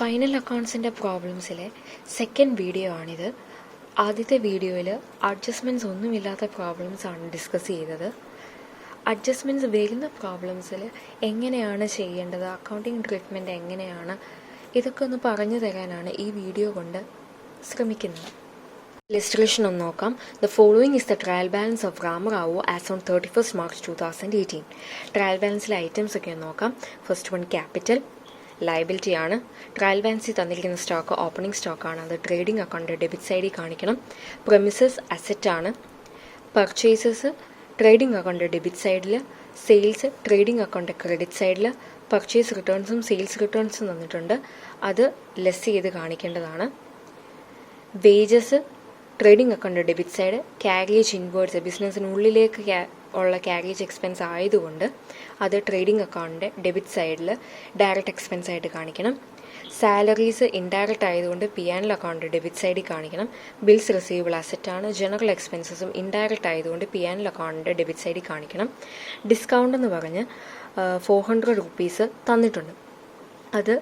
Final അക്കൗണ്ട്സിൻ്റെ പ്രോബ്ലംസിലെ second video ആണിത്. ആദ്യത്തെ വീഡിയോയിൽ അഡ്ജസ്റ്റ്മെൻറ്റ്സ് ഒന്നുമില്ലാത്ത പ്രോബ്ലംസ് ആണ് ഡിസ്കസ് ചെയ്തത്. അഡ്ജസ്റ്റ്മെൻറ്റ്സ് വരുന്ന പ്രോബ്ലംസിൽ എങ്ങനെയാണ് ചെയ്യേണ്ടത്, അക്കൗണ്ടിങ് ട്രീറ്റ്മെൻറ്റ് എങ്ങനെയാണ്, ഇതൊക്കെ ഒന്ന് പറഞ്ഞു തരാനാണ് ഈ വീഡിയോ കൊണ്ട് ശ്രമിക്കുന്നത്. ഇല്ലസ്ട്രേഷൻ ഒന്ന് നോക്കാം. The following is the trial balance of Ramarao as on 31st March 2018. Trial ബാലൻസിലെ ഐറ്റംസ് ഒക്കെ ഒന്ന് നോക്കാം. ഫസ്റ്റ് വൺ ക്യാപിറ്റൽ, ലയബിലിറ്റി ആണ്. ട്രയൽ ബാലൻസിൽ തന്നിരിക്കുന്ന സ്റ്റോക്ക് ഓപ്പണിംഗ് സ്റ്റോക്കാണ്, അത് ട്രേഡിംഗ് അക്കൗണ്ട് ഡെബിറ്റ് സൈഡിൽ കാണിക്കണം. പ്രമിസസ് അസറ്റ് ആണ്. പർച്ചേസസ് ട്രേഡിംഗ് അക്കൗണ്ട് ഡെബിറ്റ് സൈഡിൽ, സെയിൽസ് ട്രേഡിംഗ് അക്കൗണ്ട് ക്രെഡിറ്റ് സൈഡിൽ. പർച്ചേസ് റിട്ടേൺസും സെയിൽസ് റിട്ടേൺസും തന്നിട്ടുണ്ട്, അത് ലെസ് ചെയ്ത് കാണിക്കേണ്ടതാണ്. Wages trading account debit side. Carriage inwards ബിസിനസ്സിനുള്ളിലേക്ക് ഉള്ള ക്യാരിയേജ് എക്സ്പെൻസ് ആയതുകൊണ്ട് അത് ട്രേഡിംഗ് അക്കൗണ്ടിൻ്റെ ഡെബിറ്റ് സൈഡിൽ ഡയറക്റ്റ് എക്സ്പെൻസ് ആയിട്ട് കാണിക്കണം. സാലറീസ് ഇൻഡയറക്റ്റ് ആയതുകൊണ്ട് P&L അക്കൗണ്ട് ഡെബിറ്റ് സൈഡിൽ കാണിക്കണം. ബിൽസ് റിസീവബിൾ അസറ്റാണ്. ജനറൽ എക്സ്പെൻസസും ഇൻഡയറക്റ്റ് ആയതുകൊണ്ട് P&L അക്കൗണ്ടിൻ്റെ ഡെബിറ്റ് സൈഡിൽ കാണിക്കണം. ഡിസ്കൗണ്ട് എന്ന് പറഞ്ഞ് 400 rupees തന്നിട്ടുണ്ട്, അത്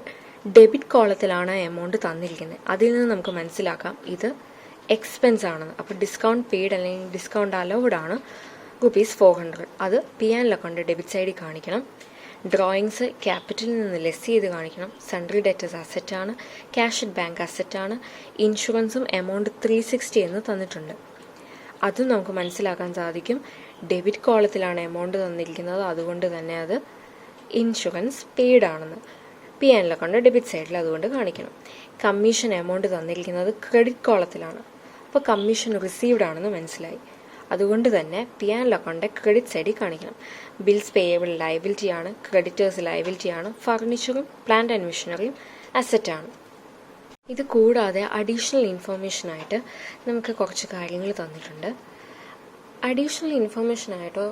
ഡെബിറ്റ് കോളത്തിലാണ് എമൗണ്ട് തന്നിരിക്കുന്നത്. അതിൽ നിന്ന് നമുക്ക് മനസ്സിലാക്കാം ഇത് എക്സ്പെൻസ് ആണെന്ന്. അപ്പോൾ ഡിസ്കൗണ്ട് പെയ്ഡ് അല്ലെങ്കിൽ ഡിസ്കൗണ്ട് അലൗഡ് ആണ് ₹400, അത് P&L അക്കൗണ്ട് ഡെബിറ്റ് സൈഡിൽ കാണിക്കണം. ഡ്രോയിങ്സ് ക്യാപിറ്റലിൽ നിന്ന് ലെസ് ചെയ്ത് കാണിക്കണം. സൺട്രി ഡെറ്റേഴ്സ് അസറ്റാണ്. ക്യാഷ് അറ്റ് ബാങ്ക് അസറ്റാണ്. ഇൻഷുറൻസും എമൗണ്ട് 360 എന്ന് തന്നിട്ടുണ്ട്, അതും നമുക്ക് മനസ്സിലാക്കാൻ സാധിക്കും ഡെബിറ്റ് കോളത്തിലാണ് എമൗണ്ട് തന്നിരിക്കുന്നത്, അതുകൊണ്ട് തന്നെ അത് ഇൻഷുറൻസ് പെയ്ഡ് ആണെന്ന്. P&L അക്കൗണ്ട് ഡെബിറ്റ് സൈഡിൽ അതുകൊണ്ട് കാണിക്കണം. കമ്മീഷൻ എമൗണ്ട് തന്നിരിക്കുന്നത് ക്രെഡിറ്റ് കോളത്തിലാണ്, അപ്പോൾ കമ്മീഷൻ റിസീവ്ഡ് ആണെന്ന് മനസ്സിലായി, അതുകൊണ്ട് തന്നെ P&L അക്കൗണ്ട് ക്രെഡിറ്റ് സൈഡിൽ കാണിക്കണം. ബിൽസ് പേയബിൾ ലയബിലിറ്റി ആണ്. ക്രെഡിറ്റേഴ്സ് ലയബിലിറ്റി ആണ്. ഫർണിച്ചറും പ്ലാന്റ് ആൻഡ് മെഷീനറിയും അസറ്റാണ്. ഇത് കൂടാതെ അഡീഷണൽ ഇൻഫർമേഷനായിട്ട് നമുക്ക് കുറച്ച് കാര്യങ്ങൾ തന്നിട്ടുണ്ട്. അഡീഷണൽ ഇൻഫർമേഷനായിട്ടോ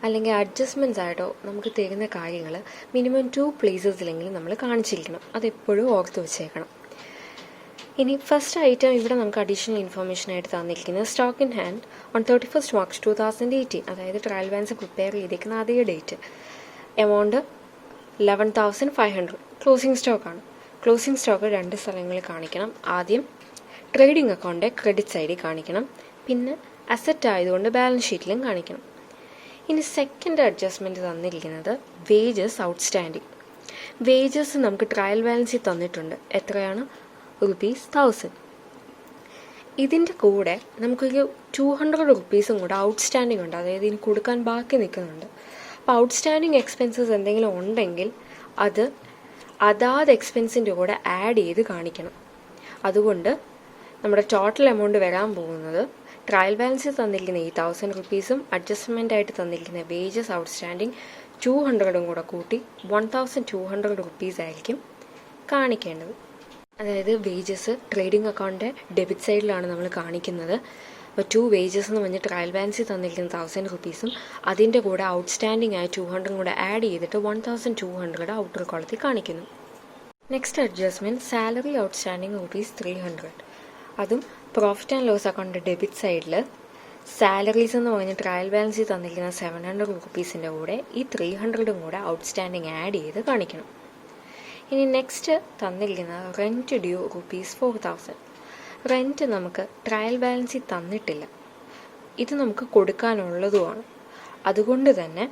അല്ലെങ്കിൽ അഡ്ജസ്റ്റ്മെൻറ്റ്സ് ആയിട്ടോ നമുക്ക് തരുന്ന കാര്യങ്ങൾ മിനിമം 2 പ്ലേസസിലെങ്കിലും നമ്മൾ കാണിച്ചിരിക്കണം, അതെപ്പോഴും ഓർത്ത് വെച്ചേക്കണം. ഇനി ഫസ്റ്റ് ഐറ്റം ഇവിടെ നമുക്ക് അഡീഷണൽ ഇൻഫർമേഷനായിട്ട് തന്നിരിക്കുന്നത് stock in hand on 31st March 2018, അതായത് ട്രയൽ ബാലൻസ് പ്രിപ്പയർ ചെയ്തിരിക്കുന്ന അതേ ഡേറ്റ്. എമൗണ്ട് 11,500. ക്ലോസിംഗ് സ്റ്റോക്കാണ്. ക്ലോസിംഗ് സ്റ്റോക്ക് 2 സ്ഥലങ്ങളിൽ കാണിക്കണം. ആദ്യം ട്രേഡിംഗ് അക്കൗണ്ട് ക്രെഡിറ്റ് സൈഡിൽ കാണിക്കണം, പിന്നെ അസറ്റ് ആയതുകൊണ്ട് ബാലൻസ് ഷീറ്റിലും കാണിക്കണം. ഇനി സെക്കൻഡ് അഡ്ജസ്റ്റ്മെൻറ്റ് തന്നിരിക്കുന്നത് വേജസ് ഔട്ട്സ്റ്റാൻഡിങ്. വേജസ് നമുക്ക് ട്രയൽ ബാലൻസിൽ തന്നിട്ടുണ്ട്, എത്രയാണ്? ₹1000. ഇതിൻ്റെ കൂടെ നമുക്കൊരു 200 rupees കൂടെ ഔട്ട്സ്റ്റാൻഡിങ് ഉണ്ട്, അതായത് ഇനി കൊടുക്കാൻ ബാക്കി നിൽക്കുന്നുണ്ട്. അപ്പോൾ ഔട്ട്സ്റ്റാൻഡിങ് എക്സ്പെൻസസ് എന്തെങ്കിലും ഉണ്ടെങ്കിൽ അത് അതാത് എക്സ്പെൻസിൻ്റെ കൂടെ ആഡ് ചെയ്ത് കാണിക്കണം. അതുകൊണ്ട് നമ്മുടെ ടോട്ടൽ എമൗണ്ട് വരാൻ പോകുന്നത് ട്രയൽ ബാലൻസിൽ തന്നിരിക്കുന്ന ഈ 1000 rupees അഡ്ജസ്റ്റ്മെൻ്റ് ആയിട്ട് തന്നിരിക്കുന്ന വേജസ് ഔട്ട്സ്റ്റാൻഡിങ് 200 കൂടെ കൂട്ടി 1200 rupees ആയിരിക്കും കാണിക്കേണ്ടത്. അതായത് വേജസ് ട്രേഡിംഗ് അക്കൗണ്ട് ഡെബിറ്റ് സൈഡിലാണ് നമ്മൾ കാണിക്കുന്നത്. അപ്പോൾ 2 വേജസ് എന്ന് പറഞ്ഞ് ട്രയൽ ബാലൻസിൽ തന്നിരിക്കുന്ന 1000 rupees അതിൻ്റെ കൂടെ ഔട്ട്സ്റ്റാൻഡിങ് ആയ 200 കൂടെ ആഡ് ചെയ്തിട്ട് 1200 ഔട്ടർ കോളത്തിൽ കാണിക്കുന്നു. നെക്സ്റ്റ് അഡ്ജസ്റ്റ്മെൻറ്റ് സാലറി ഔട്ട്സ്റ്റാൻഡിങ് ₹300, അതും profit and loss account debit സൈഡിൽ സാലറീസ് എന്ന് പറഞ്ഞ് ട്രയൽ ബാലൻസിൽ തന്നിരിക്കുന്ന 700 rupees കൂടെ ഈ 300 കൂടെ ഔട്ട്സ്റ്റാൻഡിങ് ആഡ് ചെയ്ത് കാണിക്കണം. ഇനി നെക്സ്റ്റ് തന്നിരിക്കുന്ന റെൻറ്റ് ഡ്യൂ ₹4000. റെൻറ്റ് നമുക്ക് ട്രയൽ ബാലൻസിൽ തന്നിട്ടില്ല, ഇത് നമുക്ക് കൊടുക്കാനുള്ളതുമാണ്, അതുകൊണ്ട് തന്നെ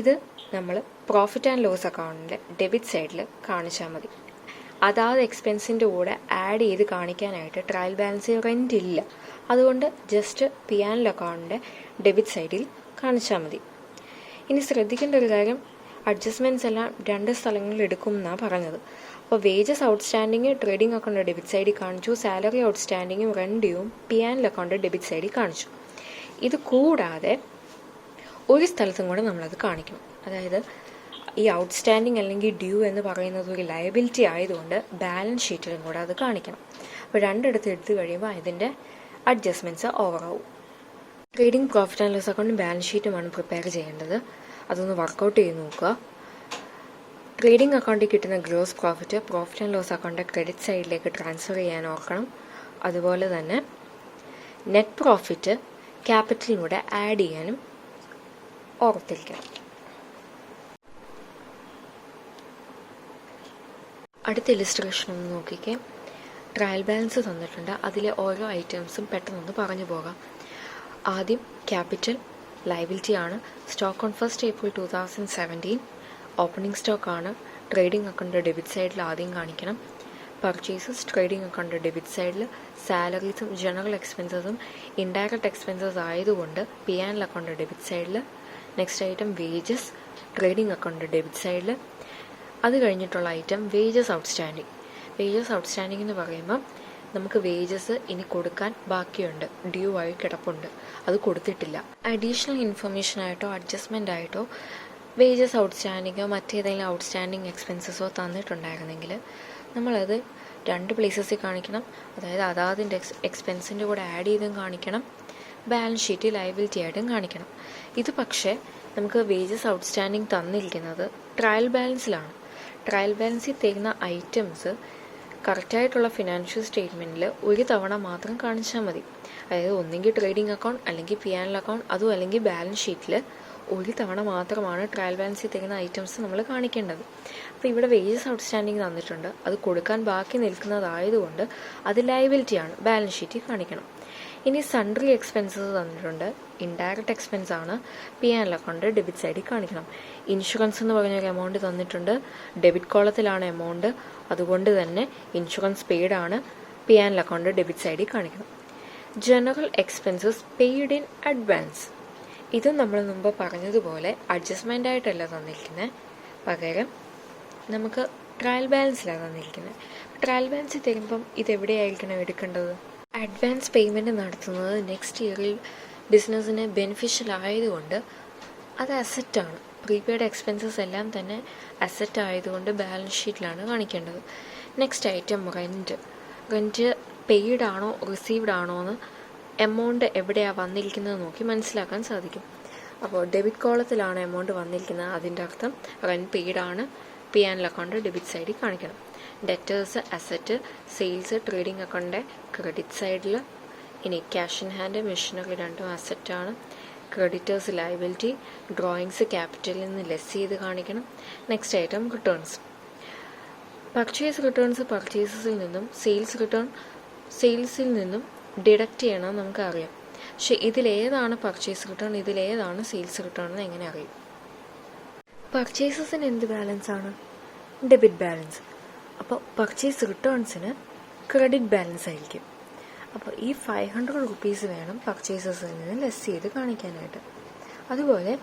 ഇത് നമ്മൾ പ്രോഫിറ്റ് ആൻഡ് ലോസ് അക്കൗണ്ടിൻ്റെ ഡെബിറ്റ് സൈഡിൽ കാണിച്ചാൽ മതി. അതാത് എക്സ്പെൻസിൻ്റെ കൂടെ ആഡ് ചെയ്ത് കാണിക്കാനായിട്ട് ട്രയൽ ബാലൻസിൽ റെൻറ്റ് ഇല്ല, അതുകൊണ്ട് ജസ്റ്റ് P&L അക്കൗണ്ടിൻ്റെ ഡെബിറ്റ് സൈഡിൽ കാണിച്ചാൽ മതി. ഇനി ശ്രദ്ധിക്കേണ്ട ഒരു കാര്യം, അഡ്ജസ്റ്റ്മെൻറ്റ്സ് എല്ലാം 2 സ്ഥലങ്ങളിൽ എടുക്കും എന്നാണ് പറഞ്ഞത്. അപ്പോൾ wages outstanding trading account debit സൈഡിൽ കാണിച്ചു, സാലറി ഔട്ട്സ്റ്റാൻഡിങ്ങും റെൻറ്റും P&L അക്കൗണ്ട് ഡെബിറ്റ് സൈഡിൽ കാണിച്ചു. ഇത് കൂടാതെ ഒരു സ്ഥലത്തും കൂടെ നമ്മളത് കാണിക്കണം, അതായത് ഈ ഔട്ട്സ്റ്റാൻഡിങ് അല്ലെങ്കിൽ ഡ്യൂ എന്ന് പറയുന്നത് ഒരു ലയബിലിറ്റി ആയതുകൊണ്ട് ബാലൻസ് ഷീറ്റിലും കൂടെ അത് കാണിക്കണം. അപ്പോൾ 2 എടുത്ത് കഴിയുമ്പോൾ അതിൻ്റെ അഡ്ജസ്റ്റ്മെൻറ്റ്സ് ഓവറാവും. ട്രേഡിംഗ് പ്രോഫിറ്റ് ആൻഡ് ലോസ് അക്കൗണ്ടും ബാലൻസ് ഷീറ്റുമാണ് പ്രിപ്പയർ ചെയ്യേണ്ടത്, അതൊന്ന് വർക്കൗട്ട് ചെയ്ത് നോക്കുക. ട്രേഡിംഗ് അക്കൗണ്ടിൽ കിട്ടുന്ന gross profit and loss account credit സൈഡിലേക്ക് ട്രാൻസ്ഫർ ചെയ്യാൻ ഓർക്കണം. അതുപോലെ തന്നെ നെറ്റ് പ്രോഫിറ്റ് ക്യാപിറ്റലിലൂടെ ആഡ് ചെയ്യാനും ഓർത്തിരിക്കണം. അടുത്ത ഇലിസ്ട്രേഷൻ ഒന്ന് നോക്കിക്കേ. ട്രയൽ ബാലൻസ് തന്നിട്ടുണ്ട്. അതിലെ ഓരോ ഐറ്റംസും പെട്ടെന്നൊന്ന് പറഞ്ഞു പോകാം. ആദ്യം ക്യാപിറ്റൽ ലയബിലിറ്റി ആണ്. Stock on 1st April 2017 opening stock ആണ്. ട്രേഡിംഗ് അക്കൗണ്ട് ഡെബിറ്റ് സൈഡിൽ ആദ്യം കാണിക്കണം. പർച്ചേസസ് ട്രേഡിംഗ് അക്കൗണ്ട് ഡെബിറ്റ് സൈഡിൽ, സാലറീസും ജനറൽ എക്സ്പെൻസസും ഇൻഡയറക്റ്റ് എക്സ്പെൻസസ് ആയതുകൊണ്ട് പി ആൻഡ് അക്കൗണ്ട് ഡെബിറ്റ് സൈഡിൽ. Next item wages trading account debit സൈഡിൽ. അത് കഴിഞ്ഞിട്ടുള്ള item wages outstanding. Wages outstanding എന്ന് പറയുമ്പോൾ നമുക്ക് വേജസ് ഇനി കൊടുക്കാൻ ബാക്കിയുണ്ട്, ഡ്യൂ ആയി കിടപ്പുണ്ട്, അത് കൊടുത്തിട്ടില്ല. അഡീഷണൽ ഇൻഫർമേഷൻ ആയിട്ടോ അഡ്ജസ്റ്റ്മെൻ്റ് ആയിട്ടോ വേജസ് ഔട്ട്സ്റ്റാൻഡിങ്ങോ മറ്റേതെങ്കിലും ഔട്ട്സ്റ്റാൻഡിങ് എക്സ്പെൻസസോ തന്നിട്ടുണ്ടായിരുന്നെങ്കിൽ നമ്മളത് 2 പ്ലേസസിൽ കാണിക്കണം. അതായത് അതാതിൻ്റെ എക്സ്പെൻസിൻ്റെ കൂടെ ആഡ് ചെയ്തും കാണിക്കണം, ബാലൻസ് ഷീറ്റ് ലയബിലിറ്റി ആയിട്ടും കാണിക്കണം. ഇത് പക്ഷേ നമുക്ക് വേജസ് ഔട്ട്സ്റ്റാൻഡിങ് തന്നിരിക്കുന്നത് ട്രയൽ ബാലൻസിലാണ്. ട്രയൽ ബാലൻസിൽ തരുന്ന ഐറ്റംസ് കറക്റ്റായിട്ടുള്ള ഫിനാൻഷ്യൽ സ്റ്റേറ്റ്മെൻറ്റിൽ ഒരു തവണ മാത്രം കാണിച്ചാൽ മതി. അതായത് ഒന്നെങ്കിൽ ട്രേഡിംഗ് അക്കൗണ്ട് അല്ലെങ്കിൽ പി ആൻഡ് അക്കൗണ്ട്, അതും അല്ലെങ്കിൽ ബാലൻസ് ഷീറ്റിൽ ഒരു തവണ മാത്രമാണ് ട്രയൽ ബാലൻസിൽ തരുന്ന ഐറ്റംസ് നമ്മൾ കാണിക്കേണ്ടത്. അപ്പോൾ ഇവിടെ വേജസ് ഔട്ട്സ്റ്റാൻഡിങ് തന്നിട്ടുണ്ട്, അത് കൊടുക്കാൻ ബാക്കി നിൽക്കുന്നതായതുകൊണ്ട് അത് ലയബിലിറ്റിയാണ്, ബാലൻസ് ഷീറ്റിൽ കാണിക്കണം. ഇനി സൺട്രി എക്സ്പെൻസസ് തന്നിട്ടുണ്ട്, ഇൻഡയറക്റ്റ് എക്സ്പെൻസ് ആണ്, പി ആൻഡ് അക്കൗണ്ട് ഡെബിറ്റ് സൈഡിൽ കാണിക്കണം. ഇൻഷുറൻസ് എന്ന് പറഞ്ഞൊരു എമൗണ്ട് തന്നിട്ടുണ്ട്, ഡെബിറ്റ് കോളത്തിലാണ് എമൗണ്ട്, അതുകൊണ്ട് തന്നെ ഇൻഷുറൻസ് പെയ്ഡ് ആണ്, പി ആൻഡ് അക്കൗണ്ട് ഡെബിറ്റ് സൈഡിൽ കാണിക്കണം. General expenses paid in advance. ഇതും നമ്മൾ മുമ്പ് പറഞ്ഞതുപോലെ അഡ്ജസ്റ്റ്മെൻ്റ് ആയിട്ടല്ല തന്നിരിക്കുന്നത്, പകരം നമുക്ക് ട്രയൽ ബാലൻസിലാണ് തന്നിരിക്കുന്നത്. ട്രയൽ ബാലൻസിൽ തരുമ്പം ഇതെവിടെയായിരിക്കണം എടുക്കേണ്ടത്? അഡ്വാൻസ് പേയ്മെൻറ്റ് നടത്തുന്നത് നെക്സ്റ്റ് ഇയറിൽ ബിസിനസ്സിന് ബെനിഫിഷ്യൽ ആയതുകൊണ്ട് അത് അസറ്റാണ്. പ്രീപെയ്ഡ് എക്സ്പെൻസസ് എല്ലാം തന്നെ അസറ്റ് ആയതുകൊണ്ട് ബാലൻസ് ഷീറ്റിലാണ് കാണിക്കേണ്ടത്. നെക്സ്റ്റ് ഐറ്റം റെൻറ്റ് പെയ്ഡ് ആണോ റിസീവ്ഡ് ആണോ എന്ന് എമൗണ്ട് എവിടെയാണ് വന്നിരിക്കുന്നത് നോക്കി മനസ്സിലാക്കാൻ സാധിക്കും. അപ്പോൾ ഡെബിറ്റ് കോളത്തിലാണ് എമൗണ്ട് വന്നിരിക്കുന്നത്, അതിൻ്റെ അർത്ഥം റെൻറ്റ് പെയ്ഡ് ആണ്, പി ആൻഡ് അക്കൗണ്ട് ഡെബിറ്റ് സൈഡിൽ കാണിക്കണം. Debtors asset, sales trading account credit സൈഡിൽ. ഇനി ക്യാഷ് ഇൻ ഹാൻഡ് മെഷീനറി രണ്ടും അസറ്റാണ്. ക്രെഡിറ്റേഴ്സ് ലയബിലിറ്റി, ഡ്രോയിങ്സ് ക്യാപിറ്റലിൽ നിന്ന് ലെസ് ചെയ്ത് കാണിക്കണം. Next item returns. Purchase returns പർച്ചേസസിൽ നിന്നും, സെയിൽസിൽ നിന്നും ഡിഡക്റ്റ് ചെയ്യണം നമുക്കറിയാം. പക്ഷെ ഇതിലേതാണ് പർച്ചേസ് റിട്ടേൺ, ഇതിലേതാണ് സെയിൽസ് റിട്ടേൺ എന്ന് എങ്ങനെ അറിയും? പർച്ചേസസിന് എന്ത് ബാലൻസ് ആണ്? Debit balance. അപ്പോൾ പർച്ചേസ് റിട്ടേൺസിന് ക്രെഡിറ്റ് ബാലൻസ് ആയിരിക്കും. അപ്പോൾ ഈ 500 റുപ്പീസ് വേണം പർച്ചേസസിൽ നിന്ന് ലെസ് ചെയ്ത് കാണിക്കാനായിട്ട്. അതുപോലെ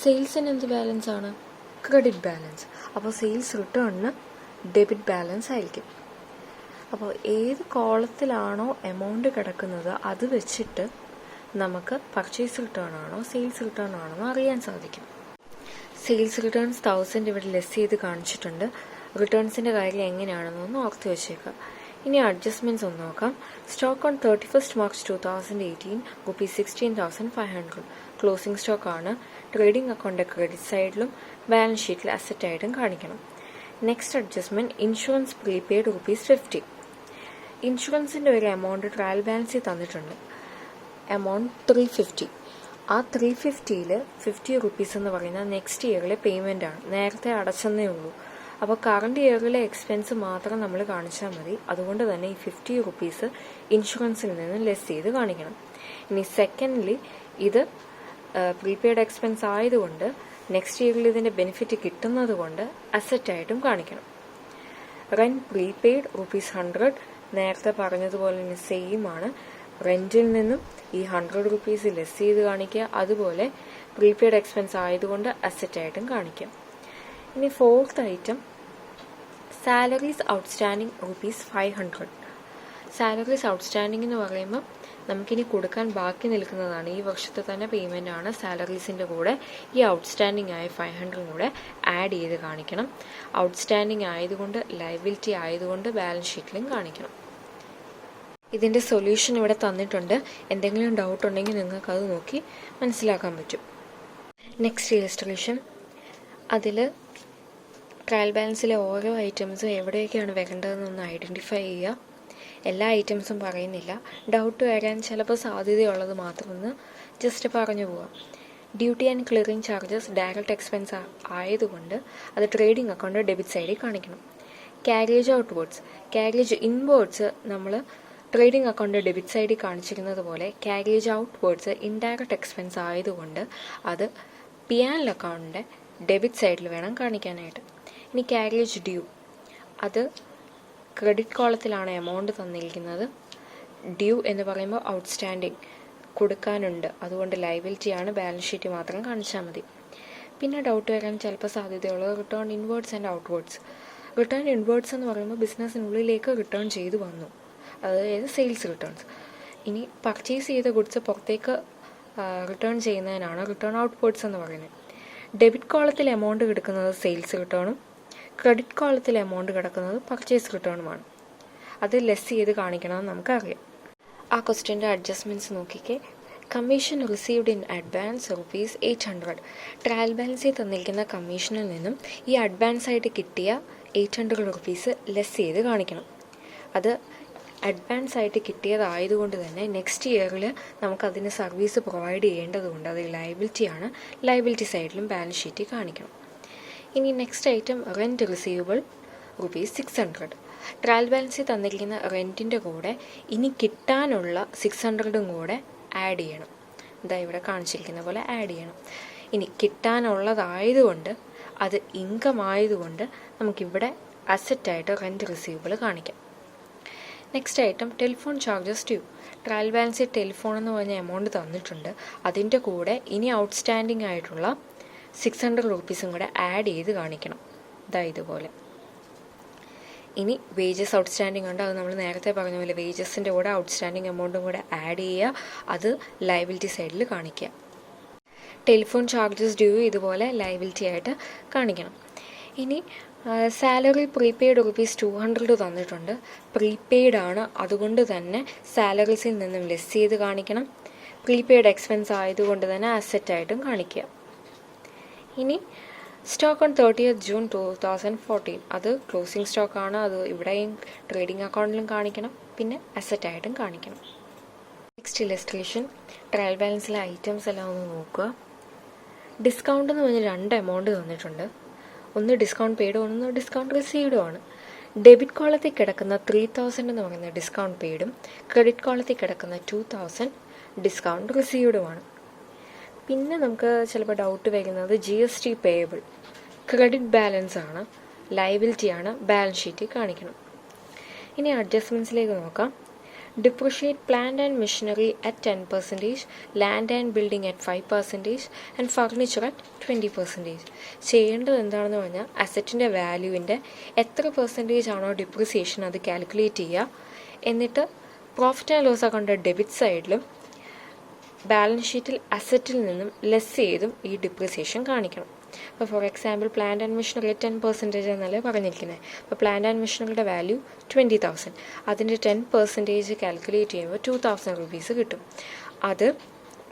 സെയിൽസിന് എന്ത് ബാലൻസ് ആണ്? Credit balance. അപ്പോൾ സെയിൽസ് റിട്ടേണിന് ഡെബിറ്റ് ബാലൻസ് ആയിരിക്കും. അപ്പോൾ ഏത് കോളത്തിലാണോ എമൗണ്ട് കിടക്കുന്നത് അത് വെച്ചിട്ട് നമുക്ക് പർച്ചേസ് റിട്ടേൺ ആണോ സെയിൽസ് റിട്ടേൺ ആണോ എന്ന് അറിയാൻ സാധിക്കും. സെയിൽസ് റിട്ടേൺസ് 1000 ഇവിടെ ലെസ് ചെയ്ത് കാണിച്ചിട്ടുണ്ട്. റിട്ടേൺസിൻ്റെ കാര്യം എങ്ങനെയാണെന്നൊന്ന് ഓർത്ത് വെച്ചേക്കാം. ഇനി അഡ്ജസ്റ്റ്മെൻറ്റ്സ് ഒന്ന് നോക്കാം. Stock on 31st March 2018 ₹16,500 closing stock ആണ്. ട്രേഡിംഗ് അക്കൗണ്ട് ക്രെഡിറ്റ് സൈഡിലും ബാലൻസ് ഷീറ്റിൽ അസറ്റായിട്ടും കാണിക്കണം. Next adjustment insurance prepaid ₹50. ഇൻഷുറൻസിൻ്റെ ഒരു എമൗണ്ട് ട്രയൽ ബാലൻസിൽ തന്നിട്ടുണ്ട്, എമൗണ്ട് 350. ആ 350ൽ 50 റുപ്പീസ് എന്ന് പറയുന്നത് നെക്സ്റ്റ് ഇയറിലെ പേയ്മെൻ്റ് ആണ്, നേരത്തെ അടച്ചെന്നേ ഉള്ളൂ. അപ്പോൾ കറണ്ട് ഇയറിലെ എക്സ്പെൻസ് മാത്രം നമ്മൾ കാണിച്ചാൽ മതി. അതുകൊണ്ട് തന്നെ ഈ 50 റുപ്പീസ് ഇൻഷുറൻസിൽ നിന്ന് ലെസ് ചെയ്ത് കാണിക്കണം. ഇനി സെക്കൻഡ്ലി ഇത് പ്രീപെയ്ഡ് എക്സ്പെൻസ് ആയതുകൊണ്ട് നെക്സ്റ്റ് ഇയറിൽ ഇതിൻ്റെ ബെനിഫിറ്റ് കിട്ടുന്നത് കൊണ്ട് അസറ്റായിട്ടും കാണിക്കണം. റെൻറ്റ് പ്രീപെയ്ഡ് ₹100 നേരത്തെ പറഞ്ഞതുപോലെ തന്നെ സെയിം ആണ്. റെൻറ്റിൽ നിന്നും ഈ 100 റുപ്പീസ് ലെസ് ചെയ്ത് കാണിക്കുക. അതുപോലെ പ്രീപെയ്ഡ് എക്സ്പെൻസ് ആയതുകൊണ്ട് അസറ്റായിട്ടും കാണിക്കാം. ഇനി fourth item salaries outstanding ₹500. Salaries outstanding എന്ന് പറയുമ്പോൾ നമുക്കിനി കൊടുക്കാൻ ബാക്കി നിൽക്കുന്നതാണ്. ഈ വർഷത്തെ തന്നെ പേയ്മെൻ്റ് ആണ്. സാലറീസിൻ്റെ കൂടെ ഈ ഔട്ട്സ്റ്റാൻഡിങ് ആയ 500 കൂടെ ആഡ് ചെയ്ത് കാണിക്കണം. ഔട്ട്സ്റ്റാൻഡിങ് ആയതുകൊണ്ട് ലയബിലിറ്റി ആയതുകൊണ്ട് ബാലൻസ് ഷീറ്റിലും കാണിക്കണം. ഇതിൻ്റെ സൊല്യൂഷൻ ഇവിടെ തന്നിട്ടുണ്ട്. എന്തെങ്കിലും ഡൗട്ട് ഉണ്ടെങ്കിൽ നിങ്ങൾക്കത് നോക്കി മനസ്സിലാക്കാൻ പറ്റും. നെക്സ്റ്റ് ഇലസ്ട്രേഷൻ, അതിൽ ട്രയൽ ബാലൻസിലെ ഓരോ ഐറ്റംസും എവിടെയൊക്കെയാണ് വരേണ്ടതെന്നൊന്ന് ഐഡൻറ്റിഫൈ ചെയ്യുക. എല്ലാ ഐറ്റംസും പറയുന്നില്ല, ഡൗട്ട് വരാൻ ചിലപ്പോൾ സാധ്യതയുള്ളത് മാത്രമൊന്ന് ജസ്റ്റ് പറഞ്ഞു പോവാം. Duty and clearing charges direct expense ആയതുകൊണ്ട് അത് ട്രേഡിംഗ് അക്കൗണ്ട് ഡെബിറ്റ് സൈഡിൽ കാണിക്കണം. Carriage outwards. ക്യാരേജ് ഇൻവേർഡ്സ് നമ്മൾ ട്രേഡിംഗ് അക്കൗണ്ട് ഡെബിറ്റ് സൈഡിൽ കാണിച്ചിരുന്നത് പോലെ ക്യാരേജ് ഔട്ട്വേർഡ്സ് ഇൻഡയറക്റ്റ് എക്സ്പെൻസ് ആയതുകൊണ്ട് അത് പി ആൻഡ് അക്കൗണ്ടിൻ്റെ ഡെബിറ്റ് സൈഡിൽ വേണം കാണിക്കാനായിട്ട്. ഇനി ക്യാരേജ് ഡ്യൂ, അത് ക്രെഡിറ്റ് കോളത്തിലാണ് എമൗണ്ട് തന്നിരിക്കുന്നത്. ഡ്യൂ എന്ന് പറയുമ്പോൾ ഔട്ട്സ്റ്റാൻഡിങ് കൊടുക്കാനുണ്ട്, അതുകൊണ്ട് ലയബിലിറ്റിയാണ്, ബാലൻസ് ഷീറ്റ് മാത്രം കാണിച്ചാൽ മതി. പിന്നെ ഡൗട്ട് വരാൻ ചിലപ്പോൾ സാധ്യതയുള്ളത് return inwards and outwards. Return inwards എന്ന് പറയുമ്പോൾ ബിസിനസ്സിനുള്ളിലേക്ക് റിട്ടേൺ ചെയ്തു വന്നു, അതായത് സെയിൽസ് റിട്ടേൺസ്. ഇനി പർച്ചേസ് ചെയ്ത ഗുഡ്സ് പുറത്തേക്ക് റിട്ടേൺ ചെയ്യുന്നതിനാണ് റിട്ടേൺ ഔട്ട്വേർഡ്സ് എന്ന് പറയുന്നത്. ഡെബിറ്റ് കോളത്തിൽ എമൗണ്ട് കിടക്കുന്നത് സെയിൽസ് റിട്ടേണും ക്രെഡിറ്റ് കോളത്തിൽ എമൗണ്ട് കിടക്കുന്നത് പർച്ചേസ് റിട്ടേണുമാണ്. അത് ലെസ് ചെയ്ത് കാണിക്കണമെന്ന് നമുക്കറിയാം. ആ ക്വസ്റ്റ്യൻ്റെ അഡ്ജസ്റ്റ്മെൻറ്റ്സ് നോക്കിക്കേ. Commission received in advance ₹800. Trial ബാലൻസിൽ തന്നിരിക്കുന്ന കമ്മീഷനിൽ നിന്നും ഈ അഡ്വാൻസ് ആയിട്ട് കിട്ടിയ ₹800 ലെസ് ചെയ്ത് കാണിക്കണം. അത് അഡ്വാൻസ് ആയിട്ട് കിട്ടിയതായതുകൊണ്ട് തന്നെ നെക്സ്റ്റ് ഇയറിൽ നമുക്കതിന് സർവീസ് പ്രൊവൈഡ് ചെയ്യേണ്ടതുകൊണ്ട് അത് ലയബിലിറ്റിയാണ്, ലയബിലിറ്റി സൈഡിലും ബാലൻസ് ഷീറ്റിൽ കാണിക്കണം. ഇനി next item rent receivable ₹600. Trial ബാലൻസിൽ തന്നിരിക്കുന്ന റെൻറ്റിൻ്റെ കൂടെ ഇനി കിട്ടാനുള്ള 600 കൂടെ ആഡ് ചെയ്യണം. ഇതാ ഇവിടെ കാണിച്ചിരിക്കുന്ന പോലെ ആഡ് ചെയ്യണം. ഇനി കിട്ടാനുള്ളതായതുകൊണ്ട് അത് ഇൻകം ആയതുകൊണ്ട് നമുക്കിവിടെ അസറ്റായിട്ട് റെൻറ്റ് റിസീവബിൾ കാണിക്കാം. Next item telephone charges due. Trial ബാലൻസിൽ ടെലിഫോൺ എന്ന് പറഞ്ഞ എമൗണ്ട് തന്നിട്ടുണ്ട്, അതിൻ്റെ കൂടെ ഇനി ഔട്ട്സ്റ്റാൻഡിങ് ആയിട്ടുള്ള ₹600 കൂടെ ആഡ് ചെയ്ത് കാണിക്കണം. ഇതാ ഇതുപോലെ. ഇനി വേജസ് ഔട്ട്സ്റ്റാൻഡിങ് ഉണ്ട്, അത് നമ്മൾ നേരത്തെ പറഞ്ഞ പോലെ വേജസിൻ്റെ കൂടെ ഔട്ട്സ്റ്റാൻഡിങ് എമൗണ്ടും കൂടെ ആഡ് ചെയ്യുക, അത് ലയബിലിറ്റി സൈഡിൽ കാണിക്കുക. ടെലിഫോൺ ചാർജസ് ഡ്യൂ ഇതുപോലെ ലയബിലിറ്റി ആയിട്ട് കാണിക്കണം. ഇനി സാലറി പ്രീപെയ്ഡ് ₹200 തന്നിട്ടുണ്ട്, പ്രീപെയ്ഡ് ആണ്, അതുകൊണ്ട് തന്നെ സാലറീസിൽ നിന്നും ലെസ് ചെയ്ത് കാണിക്കണം. പ്രീപെയ്ഡ് എക്സ്പെൻസ് ആയതുകൊണ്ട് തന്നെ അസറ്റായിട്ടും കാണിക്കുക. ഇനി സ്റ്റോക്ക് ഓൺ 30th June 2014, അത് ക്ലോസിംഗ് സ്റ്റോക്കാണ്, അത് ഇവിടെയും ട്രേഡിംഗ് അക്കൗണ്ടിലും കാണിക്കണം, പിന്നെ അസറ്റായിട്ടും കാണിക്കണം. Next illustration. ട്രയൽ ബാലൻസിലെ ഐറ്റംസ് എല്ലാം ഒന്ന് നോക്കുക. ഡിസ്കൗണ്ട് എന്ന് പറഞ്ഞ് 2 എമൗണ്ട് തന്നിട്ടുണ്ട്, ഒന്ന് ഡിസ്കൗണ്ട് പെയ്ഡും ഒന്ന് ഡിസ്കൗണ്ട് റിസീവ്ഡും ആണ്. ഡെബിറ്റ് കോളത്തിൽ കിടക്കുന്ന 3000 എന്ന് പറയുന്ന ഡിസ്കൗണ്ട് പെയ്ഡും ക്രെഡിറ്റ് കോളത്തിൽ കിടക്കുന്ന 2000 ഡിസ്കൗണ്ട് റിസീവ്ഡുമാണ്. പിന്നെ നമുക്ക് ചിലപ്പോൾ ഡൗട്ട് വരുന്നത് GST പേയബിൾ ക്രെഡിറ്റ് ബാലൻസ് ആണ്, ലയബിലിറ്റിയാണ്, ബാലൻസ് ഷീറ്റിൽ കാണിക്കണം. ഇനി അഡ്ജസ്റ്റ്മെൻറ്റ്സിലേക്ക് നോക്കാം. Depreciate plant and machinery at 10%, land and building at 5% and furniture at 20%. ചെയ്യേണ്ടത് എന്താണെന്ന് പറഞ്ഞാൽ അസറ്റിൻ്റെ വാല്യൂവിൻ്റെ എത്ര പെർസെൻറ്റേജ് ആണോ ഡിപ്രിസിയേഷൻ അത് കാൽക്കുലേറ്റ് ചെയ്യുക, എന്നിട്ട് profit and loss account debit സൈഡിലും ബാലൻസ് ഷീറ്റിൽ അസറ്റിൽ നിന്നും ലെസ് ചെയ്തും ഈ ഡിപ്രിസിയേഷൻ കാണിക്കണം. അപ്പോൾ for example plant and machinery 10% എന്നല്ലേ പറഞ്ഞിരിക്കുന്നത്. അപ്പോൾ പ്ലാന്റ് ആൻഡ് മെഷീനറിയുടെ വാല്യൂ 20,000, അതിൻ്റെ 10% കാൽക്കുലേറ്റ് ചെയ്യുമ്പോൾ ₹2,000 കിട്ടും. അത്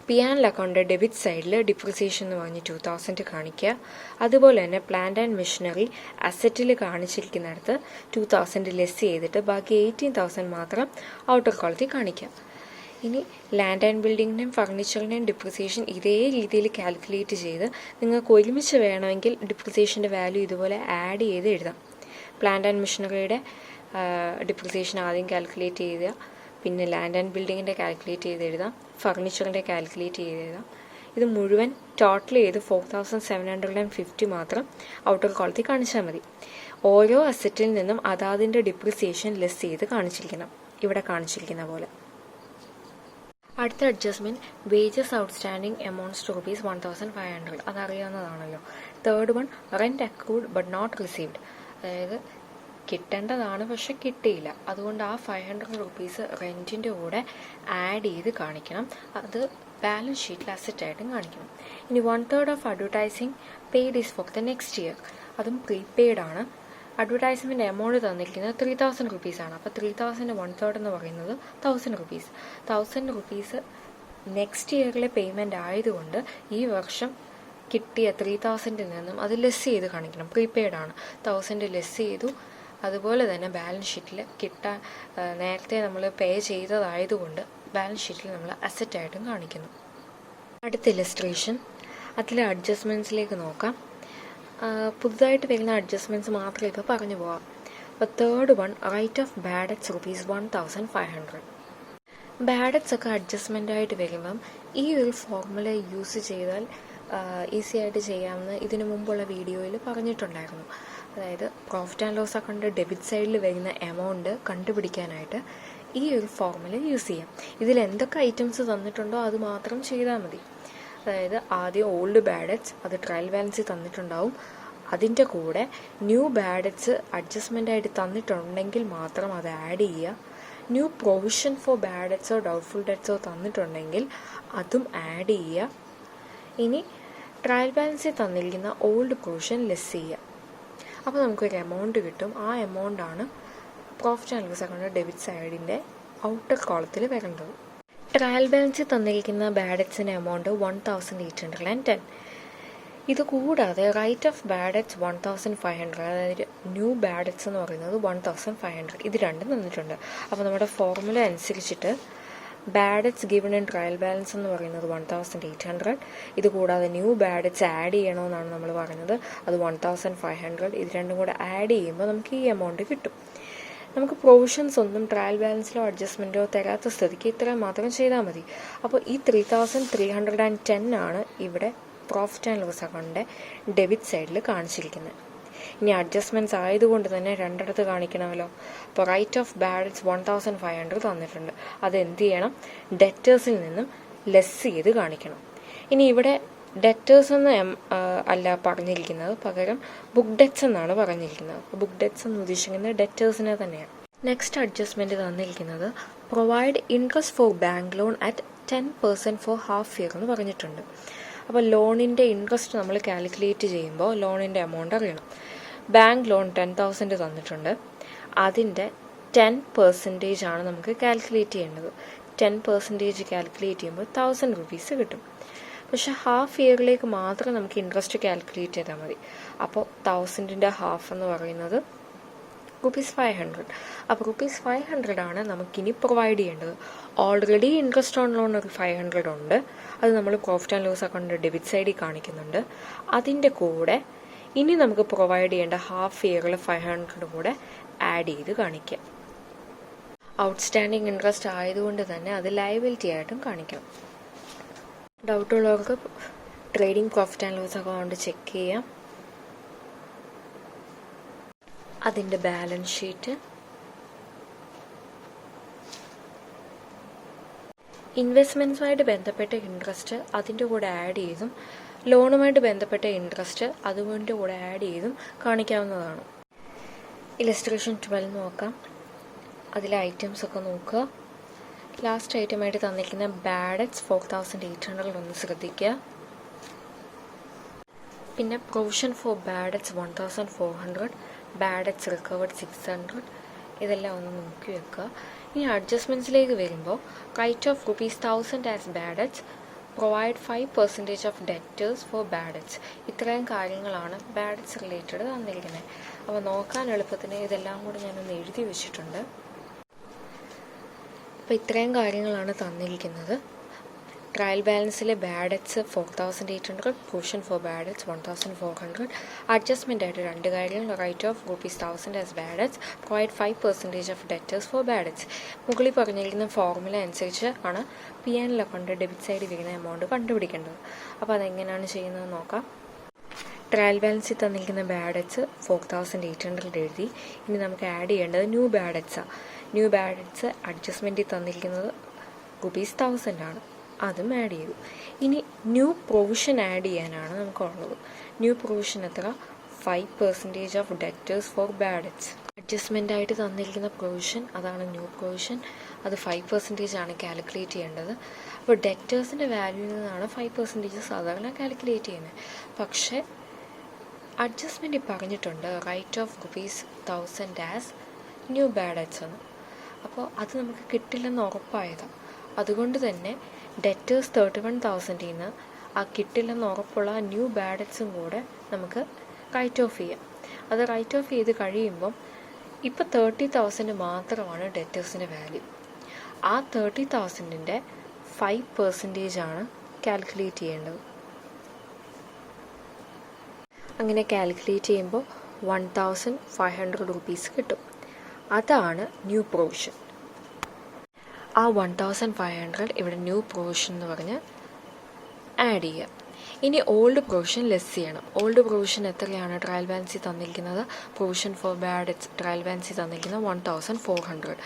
പി ആൻഡ് അക്കൗണ്ട് ഡെബിറ്റ് സൈഡിൽ ഡിപ്രിസിയേഷൻ എന്ന് പറഞ്ഞ് 2000 കാണിക്കുക. അതുപോലെ തന്നെ പ്ലാന്റ് ആൻഡ് മെഷീനറി അസറ്റിൽ കാണിച്ചിരിക്കുന്നിടത്ത് 2000 ലെസ് ചെയ്തിട്ട് ബാക്കി 18,000 മാത്രം ഔട്ടർ കോളത്തിൽ കാണിക്കുക. ഇനി ലാൻഡ് ആൻഡ് ബിൽഡിങ്ങിൻ്റെയും ഫർണിച്ചറിൻ്റെയും ഡിപ്രിസിയേഷൻ ഇതേ രീതിയിൽ കാൽക്കുലേറ്റ് ചെയ്ത് നിങ്ങൾക്ക് ഒരുമിച്ച് വേണമെങ്കിൽ ഡിപ്രിസിയേഷൻ്റെ വാല്യൂ ഇതുപോലെ ആഡ് ചെയ്ത് എഴുതാം. പ്ലാന്റ് ആൻഡ് മെഷീനറിയുടെ ഡിപ്രിസിയേഷൻ ആദ്യം കാൽക്കുലേറ്റ് ചെയ്യുക, പിന്നെ ലാൻഡ് ആൻഡ് ബിൽഡിങ്ങിൻ്റെ കാൽക്കുലേറ്റ് ചെയ്ത് എഴുതാം, ഫർണിച്ചറിൻ്റെ കാൽക്കുലേറ്റ് ചെയ്ത് എഴുതാം. ഇത് മുഴുവൻ ടോട്ടൽ ചെയ്ത് 4,750 മാത്രം ഔട്ടർ കോളത്തിൽ കാണിച്ചാൽ മതി. ഓരോ അസറ്റിൽ നിന്നും അതാതിൻ്റെ ഡിപ്രിസിയേഷൻ ലെസ് ചെയ്ത് കാണിച്ചിരിക്കണം, ഇവിടെ കാണിച്ചിരിക്കുന്ന പോലെ. അടുത്ത adjustment wages outstanding amounts to ₹1,500, അതറിയാവുന്നതാണല്ലോ. Third one rent accrued but not received, അതായത് കിട്ടേണ്ടതാണ് പക്ഷെ കിട്ടിയില്ല, അതുകൊണ്ട് ആ ₹500 റെൻറ്റിൻ്റെ കൂടെ ആഡ് ചെയ്ത് കാണിക്കണം, അത് ബാലൻസ് ഷീറ്റിൽ അസറ്റായിട്ടും കാണിക്കണം. ഇനി 1/3 of advertising paid is for the next year, അതും പ്രീപെയ്ഡ് ആണ്. അഡ്വർടൈസ്മെൻറ്റ് എമൗണ്ട് തന്നിരിക്കുന്നത് ₹3,000 ആണ്. അപ്പോൾ 3,000 1/3 എന്ന് പറയുന്നത് ₹1,000. ₹1,000 നെക്സ്റ്റ് ഇയറിലെ പേയ്മെൻറ്റ് ആയതുകൊണ്ട് ഈ വർഷം കിട്ടിയ 3,000 നിന്നും അത് ലെസ് ചെയ്ത് കാണിക്കണം, പ്രീപെയ്ഡ് ആണ്. 1,000 ലെസ് ചെയ്തു. അതുപോലെ തന്നെ ബാലൻസ് ഷീറ്റിൽ നേരത്തെ നമ്മൾ പേ ചെയ്തതായതുകൊണ്ട് ബാലൻസ് ഷീറ്റിൽ നമ്മൾ അസറ്റായിട്ടും കാണിക്കുന്നു. അടുത്ത ഇലസ്ട്രേഷൻ, അതിലെ അഡ്ജസ്റ്റ്മെൻറ്റ്സിലേക്ക് നോക്കാം. പുതുതായിട്ട് വരുന്ന അഡ്ജസ്റ്റ്മെൻറ്റ്സ് മാത്രമേ ഇപ്പോൾ പറഞ്ഞു പോകാം. അപ്പോൾ third one write off bad debts ₹1,500. Bad debts ഒക്കെ അഡ്ജസ്റ്റ്മെൻ്റ് ആയിട്ട് വരുമ്പം ഈ ഒരു ഫോർമുല യൂസ് ചെയ്താൽ ഈസി ആയിട്ട് ചെയ്യാമെന്ന് ഇതിനു മുമ്പുള്ള വീഡിയോയിൽ പറഞ്ഞിട്ടുണ്ടായിരുന്നു. അതായത് profit and loss account debit സൈഡിൽ വരുന്ന എമൗണ്ട് കണ്ടുപിടിക്കാനായിട്ട് ഈ ഒരു ഫോർമുല യൂസ് ചെയ്യാം. ഇതിൽ എന്തൊക്കെ ഐറ്റംസ് തന്നിട്ടുണ്ടോ അത് മാത്രം ചെയ്താൽ മതി. അതായത് ആദ്യം ഓൾഡ് ബാഡ് ഡെറ്റ്സ്, അത് ട്രയൽ ബാലൻസിൽ തന്നിട്ടുണ്ടാവും. അതിൻ്റെ കൂടെ ന്യൂ ബാഡ് ഡെറ്റ്സ് അഡ്ജസ്റ്റ്മെൻ്റ് ആയിട്ട് തന്നിട്ടുണ്ടെങ്കിൽ മാത്രം അത് ആഡ് ചെയ്യുക. ന്യൂ പ്രൊവിഷൻ ഫോർ ബാഡ് ഡെറ്റ്സോ ഡൗട്ട്ഫുൾ ഡെറ്റ്സോ തന്നിട്ടുണ്ടെങ്കിൽ അതും ആഡ് ചെയ്യുക. ഇനി ട്രയൽ ബാലൻസിൽ തന്നിരിക്കുന്ന ഓൾഡ് പ്രൊവിഷൻ ലെസ് ചെയ്യുക. അപ്പോൾ നമുക്കൊരു എമൗണ്ട് കിട്ടും. ആ എമൗണ്ടാണ് profit and loss account debit സൈഡിൻ്റെ ഔട്ടർ കോളത്തിൽ വരേണ്ടത്. ട്രയൽ ബാലൻസിൽ തന്നിരിക്കുന്ന ബാഡ് ഡെറ്റ്സിൻ്റെ എമൗണ്ട് 1,810. ഇത് കൂടാതെ റൈറ്റ് ഓഫ് ബാഡ് ഡെറ്റ്സ് 1,500, അതായത് ന്യൂ ബാഡ് ഡെറ്റ്സ് എന്ന് പറയുന്നത് 1,500. ഇത് രണ്ടും തന്നിട്ടുണ്ട്. അപ്പോൾ നമ്മുടെ ഫോർമുല അനുസരിച്ചിട്ട് bad debts given in trial balance എന്ന് പറയുന്നത് 1,800. ഇത് കൂടാതെ ന്യൂ ബാഡ് ഡെറ്റ്സ് ആഡ് ചെയ്യണമെന്നാണ് നമ്മൾ പറയുന്നത്, അത് 1,500. ഇത് രണ്ടും കൂടെ ആഡ് ചെയ്യുമ്പോൾ നമുക്ക് ഈ എമൗണ്ട് കിട്ടും. നമുക്ക് പ്രൊവിഷൻസ് ഒന്നും ട്രയൽ ബാലൻസിലോ അഡ്ജസ്റ്റ്മെൻറ്റോ തരാത്ത സ്ഥിതിക്ക് ഇത്രയും മാത്രം ചെയ്താൽ മതി. അപ്പോൾ ഈ 3,310 ആണ് ഇവിടെ പ്രോഫിറ്റ് ആൻഡ് ലോസ് അക്കൗണ്ടിൻ്റെ ഡെബിറ്റ് സൈഡിൽ കാണിച്ചിരിക്കുന്നത്. ഇനി അഡ്ജസ്റ്റ്മെൻറ്റ്സ് ആയതുകൊണ്ട് തന്നെ രണ്ടിടത്ത് കാണിക്കണമല്ലോ. അപ്പോൾ റൈറ്റ് ഓഫ് ബാഡ് ഡെറ്റ്സ് 1,500 തന്നിട്ടുണ്ട്. അത് എന്ത് ചെയ്യണം? ഡെറ്റേഴ്സിൽ നിന്നും ലെസ് ചെയ്ത് കാണിക്കണം. ഇനി ഇവിടെ ഡെറ്റേഴ്സ് എന്ന് അല്ല പറഞ്ഞിരിക്കുന്നത്, പകരം ബുക്ക് ഡെറ്റ്സ് എന്നാണ് പറഞ്ഞിരിക്കുന്നത്. ബുക്ക് ഡെറ്റ്സ് എന്ന് ഉദ്ദേശിക്കുന്നത് ഡെറ്റേഴ്സിനെ തന്നെയാണ്. നെക്സ്റ്റ് അഡ്ജസ്റ്റ്മെൻറ്റ് തന്നിരിക്കുന്നത് provide interest for bank loan at 10% for half year എന്ന് പറഞ്ഞിട്ടുണ്ട്. അപ്പോൾ ലോണിൻ്റെ ഇൻട്രസ്റ്റ് നമ്മൾ കാൽക്കുലേറ്റ് ചെയ്യുമ്പോൾ ലോണിൻ്റെ എമൗണ്ട് അറിയണം. ബാങ്ക് ലോൺ 10,000 തന്നിട്ടുണ്ട്. അതിൻ്റെ 10% ആണ് നമുക്ക് കാൽക്കുലേറ്റ് ചെയ്യേണ്ടത്. 10% കാൽക്കുലേറ്റ് ചെയ്യുമ്പോൾ 1,000 rupees കിട്ടും. പക്ഷേ ഹാഫ് ഇയറിലേക്ക് മാത്രം നമുക്ക് ഇൻട്രസ്റ്റ് കാൽക്കുലേറ്റ് ചെയ്താൽ മതി. അപ്പോൾ 1,000ൻ്റെ ഹാഫ് എന്ന് പറയുന്നത് ₹500. അപ്പോൾ ₹500 ആണ് നമുക്കിനി പ്രൊവൈഡ് ചെയ്യേണ്ടത്. ഓൾറെഡി ഇൻട്രസ്റ്റ് ഓൺ ലോൺ ഒരു 500 ഉണ്ട്. അത് നമ്മൾ profit and loss account debit സൈഡിൽ കാണിക്കുന്നുണ്ട്. അതിൻ്റെ കൂടെ ഇനി നമുക്ക് പ്രൊവൈഡ് ചെയ്യേണ്ട ഹാഫ് ഇയറിൽ 500 കൂടെ ആഡ് ചെയ്ത് കാണിക്കാം. ഔട്ട്സ്റ്റാൻഡിങ് ഇൻട്രസ്റ്റ് ആയതുകൊണ്ട് തന്നെ അത് ലയബിലിറ്റി ആയിട്ടും കാണിക്കണം. ഡൗട്ടുള്ളവർക്ക് trading profit and loss account check ചെയ്യാം. അതിൻ്റെ ബാലൻസ് ഷീറ്റ്, ഇൻവെസ്റ്റ്മെൻറ്റ്സുമായിട്ട് ബന്ധപ്പെട്ട ഇൻട്രസ്റ്റ് അതിൻ്റെ കൂടെ ആഡ് ചെയ്തും ലോണുമായിട്ട് ബന്ധപ്പെട്ട ഇൻട്രസ്റ്റ് അതുകൊണ്ട് കൂടെ ആഡ് ചെയ്തും കാണിക്കാവുന്നതാണ്. ഇലസ്ട്രേഷൻ 12 നോക്കാം. അതിലെ ഐറ്റംസ് ഒക്കെ നോക്കുക. ലാസ്റ്റ് ഐറ്റമായിട്ട് തന്നിരിക്കുന്ന ബാഡ് ഡെറ്റ്സ് 4,800 ഒന്ന് ശ്രദ്ധിക്കുക. പിന്നെ provision for bad debts 1,400, bad debts recovered 600. ഇതെല്ലാം ഒന്ന് നോക്കി വെക്കുക. ഇനി അഡ്ജസ്റ്റ്മെൻറ്റ്സിലേക്ക് വരുമ്പോൾ write off ₹1,000 as bad debts, provide 5% of debtors for bad debts. ഇത്രയും കാര്യങ്ങളാണ് ബാഡ് ഡെറ്റ്സ് റിലേറ്റഡ് തന്നിരിക്കുന്നത്. അപ്പോൾ നോക്കാൻ എളുപ്പത്തിന് ഇതെല്ലാം കൂടി ഞാനൊന്ന് എഴുതി വെച്ചിട്ടുണ്ട്. അപ്പോൾ ഇത്രയും കാര്യങ്ങളാണ് തന്നിരിക്കുന്നത്. ട്രയൽ ബാലൻസിലെ bad debts 4,800, provision for bad debts 1,400, adjustment ആയിട്ട് രണ്ട് കാര്യങ്ങൾ, write off ₹1,000 as bad debts, provide 5% of debtors for bad debts. മുകളിൽ പറഞ്ഞിരിക്കുന്ന ഫോർമുല അനുസരിച്ച് ആണ് P and L account debit സൈഡിൽ വരുന്ന എമൗണ്ട് കണ്ടുപിടിക്കേണ്ടത്. അപ്പോൾ അതെങ്ങനെയാണ് ചെയ്യുന്നത് നോക്കാം. ട്രയൽ ബാലൻസിൽ തന്നിരിക്കുന്ന ബാഡ് ഡെറ്റ്സ് 4,800 എഴുതി. ഇനി നമുക്ക് ആഡ് ചെയ്യേണ്ടത് ന്യൂ ബാഡ് ഡെറ്റ്സാണ്. ന്യൂ ബാഡ് ഡെറ്റ്സ് അഡ്ജസ്റ്റ്മെൻറ്റിൽ തന്നിരിക്കുന്നത് ₹1,000 ആണ്. അതും ആഡ് ചെയ്തു. ഇനി ന്യൂ പ്രൊവിഷൻ ആഡ് ചെയ്യാനാണ് നമുക്കുള്ളത്. ന്യൂ പ്രൊവിഷൻ എത്ര? 5% of debtors for bad debts. Adjustment ആയിട്ട് തന്നിരിക്കുന്ന പ്രൊവിഷൻ അതാണ് ന്യൂ പ്രൊവിഷൻ. അത് 5% ആണ് കാൽക്കുലേറ്റ് ചെയ്യേണ്ടത്. അപ്പോൾ ഡെറ്റേഴ്സിൻ്റെ വാല്യൂവിൽ നിന്നാണ് 5% സാധാരണ കാൽക്കുലേറ്റ് ചെയ്യുന്നത്. പക്ഷേ അഡ്ജസ്റ്റ്മെൻറ്റിൽ പറഞ്ഞിട്ടുണ്ട് write off ₹1,000 as new bad debts എന്ന്. അപ്പോൾ അത് നമുക്ക് കിട്ടില്ലെന്ന് ഉറപ്പായതാണ്. അതുകൊണ്ട് തന്നെ ഡെറ്റേഴ്സ് 31,000 നിന്ന് ആ കിട്ടില്ലെന്ന് ഉറപ്പുള്ള ന്യൂ ബാഡ് ഡെറ്റ്സും കൂടെ നമുക്ക് റൈറ്റ് ഓഫ് ചെയ്യാം. അത് റൈറ്റ് ഓഫ് ചെയ്ത് കഴിയുമ്പം ഇപ്പോൾ 30,000 മാത്രമാണ് ഡെറ്റേഴ്സിൻ്റെ വാല്യൂ. ആ 30,000ൻ്റെ 5% ആണ് കാൽക്കുലേറ്റ് ചെയ്യേണ്ടത്. അങ്ങനെ കാൽക്കുലേറ്റ് ചെയ്യുമ്പോൾ ₹1,500 കിട്ടും. അതാണ് ന്യൂ പ്രൊവിഷൻ. ആ 1500 ഇവിടെ ന്യൂ പ്രൊവിഷൻ എന്ന് പറഞ്ഞ് ആഡ് ചെയ്യുക. ഇനി ഓൾഡ് പ്രൊവിഷൻ ലെസ് ചെയ്യണം. ഓൾഡ് പ്രൊവിഷൻ എത്രയാണ് ട്രയൽ ബാലൻസിൽ തന്നിരിക്കുന്നത്? Provision for bad debts trial ബാലൻസിൽ തന്നിരിക്കുന്നത് 1400.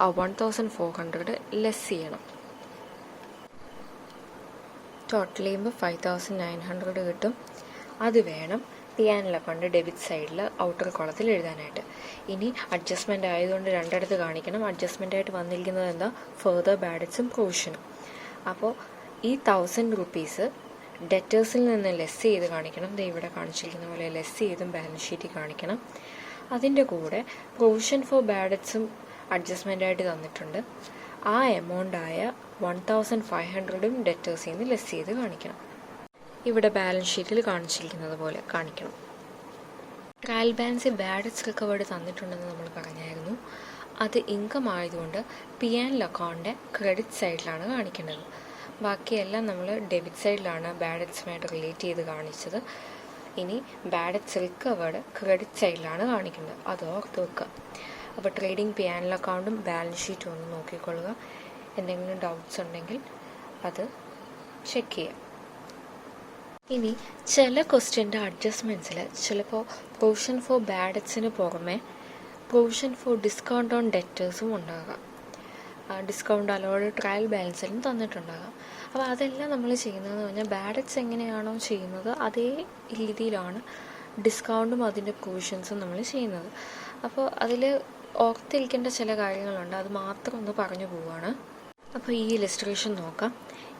ആ 1400 ലെസ് ചെയ്യണം. ടോട്ടൽ ചെയ്യുമ്പോൾ 5900 കിട്ടും. അത് വേണം P&L അക്കൗണ്ട് ഡെബിറ്റ് സൈഡിൽ ഔട്ടർ കോളത്തിൽ എഴുതാനായിട്ട്. ഇനി അഡ്ജസ്റ്റ്മെൻ്റ് ആയതുകൊണ്ട് രണ്ടിടത്ത് കാണിക്കണം. അഡ്ജസ്റ്റ്മെൻ്റ് ആയിട്ട് വന്നിരിക്കുന്നത് എന്താ? ഫെർദർ ബാഡ് ഡെറ്റ്സും പ്രൊവിഷനും. അപ്പോൾ ഈ 1000 rupees ഡെറ്റേഴ്സിൽ നിന്ന് ലെസ് ചെയ്ത് കാണിക്കണം. ഇവിടെ കാണിച്ചിരിക്കുന്ന പോലെ ലെസ് ചെയ്തും ബാലൻസ് ഷീറ്റിൽ കാണിക്കണം. അതിൻ്റെ കൂടെ പ്രൊവിഷൻ ഫോർ ബാഡ് ഡെറ്റ്സും അഡ്ജസ്റ്റ്മെൻ്റായിട്ട് തന്നിട്ടുണ്ട്. ആ എമൗണ്ടായ 1500 ഡെറ്റേഴ്സിൽ നിന്ന് ലെസ് ചെയ്ത് കാണിക്കണം. ഇവിടെ ബാലൻസ് ഷീറ്റിൽ കാണിച്ചിരിക്കുന്നത് പോലെ കാണിക്കണം. ട്രയൽ ബാലൻസിൽ ബാഡ് ഡെറ്റ്സ് റിക്കവേർഡ് തന്നിട്ടുണ്ടെന്ന് നമ്മൾ പറഞ്ഞായിരുന്നു. അത് ഇൻകം ആയതുകൊണ്ട് P&L അക്കൗണ്ടിൻ്റെ ക്രെഡിറ്റ് സൈഡിലാണ് കാണിക്കേണ്ടത്. ബാക്കിയെല്ലാം നമ്മൾ ഡെബിറ്റ് സൈഡിലാണ് ബാഡ് ഡെറ്റ്സുമായിട്ട് റിലേറ്റ് ചെയ്ത് കാണിച്ചത്. ഇനി ബാഡ് ഡെറ്റ്സ് റിക്കവേർഡ് ക്രെഡിറ്റ് സൈഡിലാണ് കാണിക്കേണ്ടത്. അത് ഓർത്ത് വെക്കുക. അപ്പോൾ ട്രേഡിംഗ് P&L അക്കൗണ്ടും ബാലൻസ് ഷീറ്റും ഒന്ന് നോക്കിക്കൊള്ളുക. എന്തെങ്കിലും ഡൗട്ട്സ് ഉണ്ടെങ്കിൽ അത് ചെക്ക് ചെയ്യുക. ഇനി ചില ക്വസ്റ്റ്യൻ്റെ അഡ്ജസ്റ്റ്മെൻറ്റ്സിൽ ചിലപ്പോൾ പ്രൊവിഷൻ ഫോർ ബാഡ് ഡെറ്റ്സിന് പുറമെ പ്രൊവിഷൻ ഫോർ ഡിസ്കൗണ്ട് ഓൺ ഡെറ്റേഴ്സും ഉണ്ടാകാം. ഡിസ്കൗണ്ട് അലോഡ് ട്രയൽ ബാലൻസിലും തന്നിട്ടുണ്ടാകാം. അപ്പോൾ അതെല്ലാം നമ്മൾ ചെയ്യുന്നതെന്ന് പറഞ്ഞാൽ ബാഡ് ഡെറ്റ്സ് എങ്ങനെയാണോ ചെയ്യുന്നത് അതേ രീതിയിലാണ് ഡിസ്കൗണ്ടും അതിൻ്റെ പ്രൊവിഷൻസും നമ്മൾ ചെയ്യുന്നത്. അപ്പോൾ അതിൽ ഓർത്തിരിക്കേണ്ട ചില കാര്യങ്ങളുണ്ട്. അത് മാത്രം ഒന്ന് പറഞ്ഞു പോവുകയാണ്. അപ്പോൾ ഈ ഇലസ്ട്രേഷൻ നോക്കാം.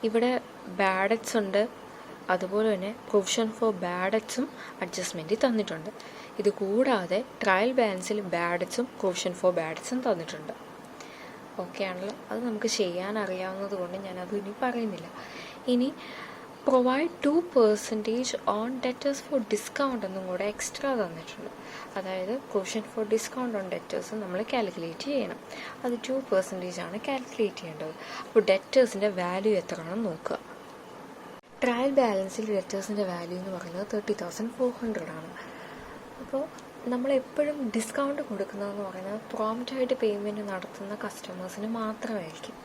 ഇവിടെ ബാഡ് ഡെറ്റ്സ് ഉണ്ട്, അതുപോലെ തന്നെ പ്രൊവിഷൻ ഫോർ ബാഡ് ഡെറ്റ്സും അഡ്ജസ്റ്റ്മെൻറ്റിൽ തന്നിട്ടുണ്ട്. ഇത് കൂടാതെ ട്രയൽ ബാലൻസിൽ ബാഡ് ഡെറ്റ്സും പ്രൊവിഷൻ ഫോർ ബാഡ് ഡെറ്റ്സും തന്നിട്ടുണ്ട്. ഓക്കെ ആണല്ലോ. അത് നമുക്ക് ചെയ്യാൻ അറിയാവുന്നത് കൊണ്ട് ഞാനത് ഇനി പറയുന്നില്ല. ഇനി provide 2% on debtors for discount എന്നും കൂടെ എക്സ്ട്രാ തന്നിട്ടുണ്ട്. അതായത് provision for discount on debtors നമ്മൾ കാൽക്കുലേറ്റ് ചെയ്യണം. അത് 2% ആണ് കാൽക്കുലേറ്റ് ചെയ്യേണ്ടത്. അപ്പോൾ ഡെറ്റേഴ്സിൻ്റെ വാല്യൂ എത്രയാണെന്ന് നോക്കുക. ട്രയൽ ബാലൻസിൽ ഡെറ്റേഴ്സിൻ്റെ വാല്യൂ എന്ന് പറയുന്നത് 30,400 ആണ്. അപ്പോൾ നമ്മളെപ്പോഴും ഡിസ്കൗണ്ട് കൊടുക്കുന്നതെന്ന് പറയുന്നത് പ്രോംപ്റ്റായിട്ട് പേയ്മെൻറ്റ് നടത്തുന്ന കസ്റ്റമേഴ്സിന് മാത്രമായിരിക്കും.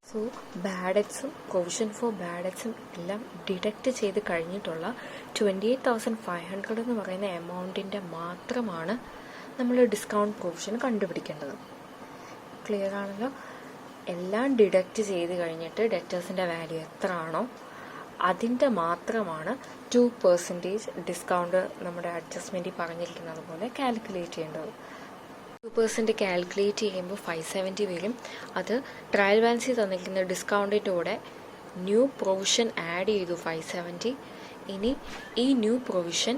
സോ ബാഡ് ഡെറ്റ്സും പ്രൊവിഷൻ ഫോർ ബാഡ് ഡെറ്റ്സും എല്ലാം ഡിഡക്റ്റ് ചെയ്ത് കഴിഞ്ഞിട്ടുള്ള 28,500 എന്ന് പറയുന്ന എമൗണ്ടിൻ്റെ മാത്രമാണ് നമ്മൾ ഡിസ്കൗണ്ട് പ്രൊവിഷൻ കണ്ടുപിടിക്കേണ്ടത്. ക്ലിയർ ആണല്ലോ? എല്ലാം ഡിഡക്റ്റ് ചെയ്ത് കഴിഞ്ഞിട്ട് ഡെറ്റേഴ്സിൻ്റെ വാല്യൂ എത്ര ആണോ അതിൻ്റെ മാത്രമാണ് 2% ഡിസ്കൗണ്ട് നമ്മുടെ അഡ്ജസ്റ്റ്മെൻറ്റിൽ പറഞ്ഞിരിക്കുന്നത് പോലെ കാൽക്കുലേറ്റ് ചെയ്യേണ്ടത്. 2% കാൽക്കുലേറ്റ് ചെയ്യുമ്പോൾ 570 വരും. അത് ട്രയൽ ബാലൻസിൽ തന്നിരിക്കുന്ന ഡിസ്കൗണ്ടിൻ്റെ കൂടെ ന്യൂ പ്രൊവിഷൻ ആഡ് ചെയ്തു 570. ഇനി ഈ ന്യൂ പ്രൊവിഷൻ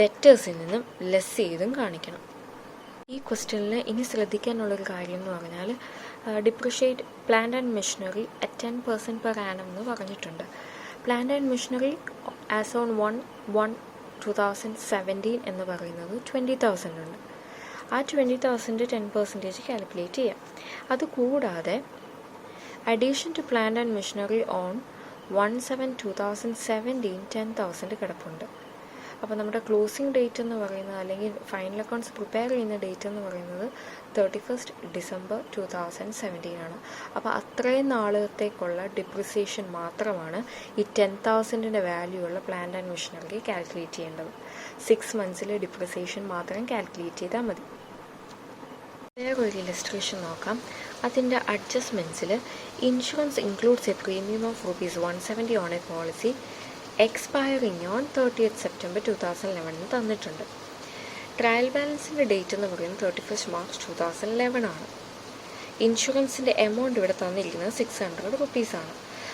ഡെറ്റേഴ്സിൽ നിന്നും ലെസ് ചെയ്തും കാണിക്കണം. ഈ ക്വസ്റ്റ്യനിൽ ഇനി ശ്രദ്ധിക്കാനുള്ളൊരു കാര്യം എന്ന് പറഞ്ഞാൽ depreciate plant and machinery at 10% per annum എന്ന് പറഞ്ഞിട്ടുണ്ട്. Plant and machinery as on 1/1/2017 എന്ന് പറയുന്നത് 20,000 ഉണ്ട്. ആ 20,000 10% കാൽക്കുലേറ്റ് ചെയ്യാം. അതുകൂടാതെ addition to plant and machinery on 1/7/2017 10,000 കിടപ്പുണ്ട്. അപ്പോൾ നമ്മുടെ ക്ലോസിംഗ് ഡേറ്റ് എന്ന് പറയുന്നത് അല്ലെങ്കിൽ ഫൈനൽ അക്കൗണ്ട്സ് പ്രിപ്പയർ ചെയ്യുന്ന ഡേറ്റ് എന്ന് പറയുന്നത് 31st December 2017 ആണ്. അപ്പോൾ അത്രയും നാളത്തേക്കുള്ള ഡിപ്രിസിയേഷൻ മാത്രമാണ് ഈ 10,000 വാല്യൂ ഉള്ള പ്ലാന്റ് ആൻഡ് മെഷീനറി കാൽക്കുലേറ്റ് ചെയ്യേണ്ടത്. 6 months ഡിപ്രിസിയേഷൻ മാത്രം കാൽക്കുലേറ്റ് ചെയ്താൽ മതി. വേറൊരു ഇലസ്ട്രേഷൻ നോക്കാം. അതിൻ്റെ അഡ്ജസ്റ്റ്മെൻറ്റ്സിൽ insurance includes a premium of ₹170 on a policy expiring on 30th September 2011 തന്നിട്ടുണ്ട്. ട്രയൽ ബാലൻസിൻ്റെ ഡേറ്റ് എന്ന് പറയുന്നത് 31st March 2011 ആണ്. ഇൻഷുറൻസിൻ്റെ എമൗണ്ട് ഇവിടെ തന്നിരിക്കുന്നത് ₹600 ആണ്.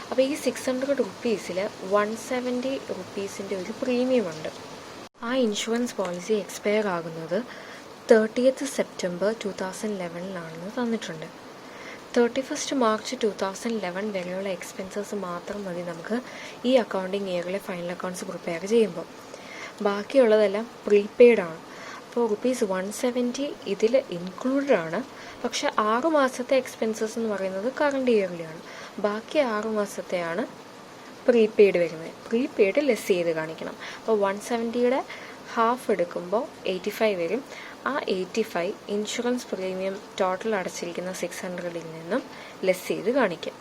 അപ്പോൾ ഈ ₹600 ₹170 ഒരു പ്രീമിയം ഉണ്ട്. ആ ഇൻഷുറൻസ് പോളിസി എക്സ്പയർ ആകുന്നത് 30th September 2011 തന്നിട്ടുണ്ട്. 31st March 2011 വരെയുള്ള എക്സ്പെൻസസ് മാത്രം മതി നമുക്ക് ഈ അക്കൗണ്ടിങ് ഇയറിലെ ഫൈനൽ അക്കൗണ്ട്സ് പ്രിപ്പയർ ചെയ്യുമ്പോൾ. ബാക്കിയുള്ളതെല്ലാം പ്രീപെയ്ഡ് ആണ്. അപ്പോൾ ₹170 ഇതിൽ ഇൻക്ലൂഡഡ് ആണ്. പക്ഷേ 6 മാസത്തെ എക്സ്പെൻസസ് എന്ന് പറയുന്നത് കറണ്ട് ഇയറിലാണ്. ബാക്കി 6 മാസത്തെയാണ് പ്രീപെയ്ഡ് വരുന്നത്. പ്രീപെയ്ഡ് ലെസ് ചെയ്ത് കാണിക്കണം. അപ്പോൾ 170യുടെ ഹാഫ് എടുക്കുമ്പോൾ 85 വരും. ആ 85 ഇൻഷുറൻസ് പ്രീമിയം ടോട്ടൽ അടച്ചിരിക്കുന്ന 600-ൽ നിന്നും ലെസ് ചെയ്ത് കാണിക്കാം.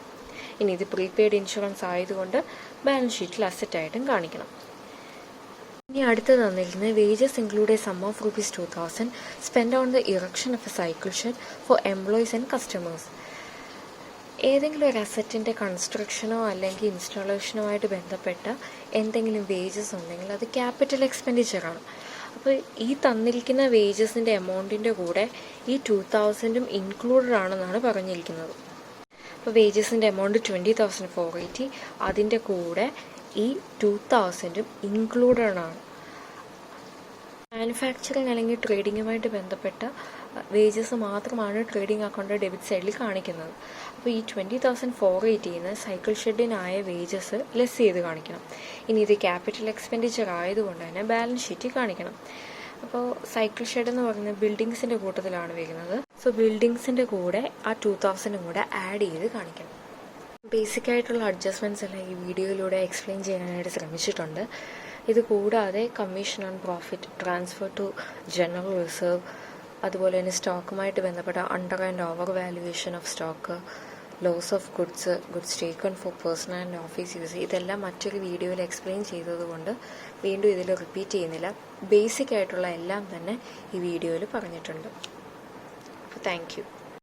ഇനി ഇത് പ്രീപെയ്ഡ് ഇൻഷുറൻസ് ആയതുകൊണ്ട് ബാലൻസ് ഷീറ്റിൽ അസറ്റായിട്ടും കാണിക്കണം. ഇനി അടുത്ത് തന്നിരിക്കുന്നത് wages include a sum of ₹2000 spend on the erection of a cycle shed for employees and customers. ഏതെങ്കിലും ഒരു അസറ്റിൻ്റെ കൺസ്ട്രക്ഷനോ അല്ലെങ്കിൽ ഇൻസ്റ്റാളേഷനോ ആയിട്ട് ബന്ധപ്പെട്ട എന്തെങ്കിലും വേജസ് ഉണ്ടെങ്കിൽ അത് ക്യാപിറ്റൽ എക്സ്പെൻഡിച്ചറാണ്. അപ്പോൾ ഈ തന്നിരിക്കുന്ന വേജസിൻ്റെ എമൗണ്ടിൻ്റെ കൂടെ ഈ 2000 ഇൻക്ലൂഡഡ് ആണെന്നാണ് പറഞ്ഞിരിക്കുന്നത്. അപ്പോൾ വേജസിൻ്റെ എമൗണ്ട് 20,480, അതിൻ്റെ കൂടെ ഈ 2000 ഇൻക്ലൂഡഡ് ആണ്. മാനുഫാക്ചറിങ് അല്ലെങ്കിൽ ട്രേഡിങ്ങുമായിട്ട് ബന്ധപ്പെട്ട വേജസ് മാത്രമാണ് ട്രേഡിംഗ് അക്കൗണ്ട് ഡെബിറ്റ് സൈഡിൽ കാണിക്കുന്നത്. അപ്പോൾ ഈ 20,480 സൈക്കിൾ ഷെഡിനായ വേജസ് ലെസ് ചെയ്ത് കാണിക്കണം. ഇനി ഇത് ക്യാപിറ്റൽ എക്സ്പെൻഡിച്ചർ ആയതുകൊണ്ട് തന്നെ ബാലൻസ് ഷീറ്റിൽ കാണിക്കണം. അപ്പോൾ സൈക്കിൾ ഷെഡ് എന്ന് പറയുന്നത് ബിൽഡിങ്സിൻ്റെ കൂട്ടത്തിലാണ് വരുന്നത്. സോ ബിൽഡിങ്സിൻ്റെ കൂടെ ആ 2000 കൂടെ ആഡ് ചെയ്ത് കാണിക്കണം. ബേസിക് ആയിട്ടുള്ള അഡ്ജസ്റ്റ്മെൻറ്റ്സ് എല്ലാം ഈ വീഡിയോയിലൂടെ എക്സ്പ്ലെയിൻ ചെയ്യാനായിട്ട് ശ്രമിച്ചിട്ടുണ്ട്. ഇത് കൂടാതെ commission on profit, transfer to general reserve, അതുപോലെ തന്നെ സ്റ്റോക്കുമായിട്ട് ബന്ധപ്പെട്ട under and over valuation of stock, loss of goods taken for personal and office use, ഇതെല്ലാം മറ്റൊരു വീഡിയോയിൽ എക്സ്പ്ലെയിൻ ചെയ്തതുകൊണ്ട് വീണ്ടും ഇതിൽ റിപ്പീറ്റ് ചെയ്യുന്നില്ല. ബേസിക് ആയിട്ടുള്ള എല്ലാം തന്നെ ഈ വീഡിയോയിൽ പറഞ്ഞിട്ടുണ്ട്. അപ്പോൾ താങ്ക് യു.